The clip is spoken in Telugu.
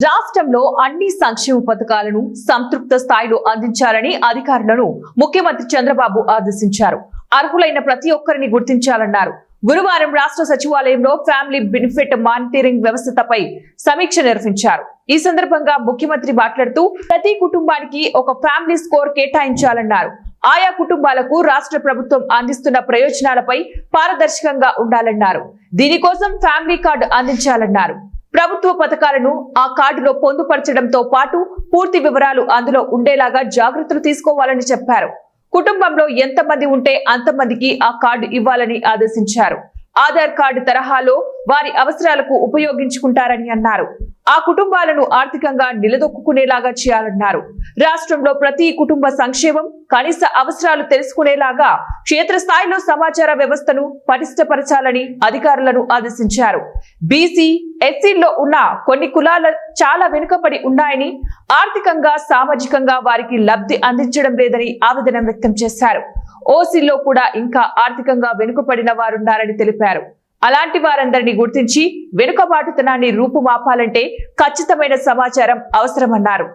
రాష్ట్రంలో అన్ని సంక్షేమ పథకాలను సంతృప్త స్థాయిలో అందించాలని అధికారులను ముఖ్యమంత్రి చంద్రబాబు ఆదేశించారు. అర్హులైన ప్రతి ఒక్కరిని గుర్తించాలన్నారు. గురువారం రాష్ట్ర సచివాలయంలో ఫ్యామిలీ బెనిఫిట్ మానిటరింగ్ వ్యవస్థపై సమీక్ష నిర్వహించారు. ఈ సందర్భంగా ముఖ్యమంత్రి మాట్లాడుతూ ప్రతి కుటుంబానికి ఒక ఫ్యామిలీ స్కోర్ కేటాయించాలన్నారు. ఆయా కుటుంబాలకు రాష్ట్ర ప్రభుత్వం అందిస్తున్న ప్రయోజనాలపై పారదర్శకంగా ఉండాలన్నారు. దీనికోసం ఫ్యామిలీ కార్డు అందించాలన్నారు. ప్రభుత్వ పథకాలను ఆ కార్డులో పొందుపరచడంతో పాటు పూర్తి వివరాలు అందులో ఉండేలాగా జాగ్రత్తలు తీసుకోవాలని చెప్పారు. కుటుంబంలో ఎంతమంది ఉంటే అంతమందికి ఆ కార్డు ఇవ్వాలని ఆదేశించారు. ఆధార్ కార్డు తరహాలో వారి అవసరాలకు ఉపయోగించుకుంటారని అన్నారు. ఆ కుటుంబాలను ఆర్థికంగా నిలదొక్కునేలాగా చేయాలన్నారు. రాష్ట్రంలో ప్రతి కుటుంబ సంక్షేమం, కనీస అవసరాలు తెలుసుకునేలాగా క్షేత్రస్థాయిలో సమాచార వ్యవస్థను పటిష్టపరచాలని అధికారులను ఆదేశించారు. బీసీ, ఎస్సీల్లో ఉన్న కొన్ని కులాలు చాలా వెనుకబడి ఉన్నాయని, ఆర్థికంగా సామాజికంగా వారికి లబ్ధి అందించడం లేదని ఆవేదన వ్యక్తం చేశారు. ఓసీలో కూడా ఇంకా ఆర్థికంగా వెనుకబడిన వారున్నారని తెలిపారు. అలాంటి వారందరినీ గుర్తించి వెనుకబాటుతనాన్ని రూపుమాపాలంటే ఖచ్చితమైన సమాచారం అవసరమన్నారు.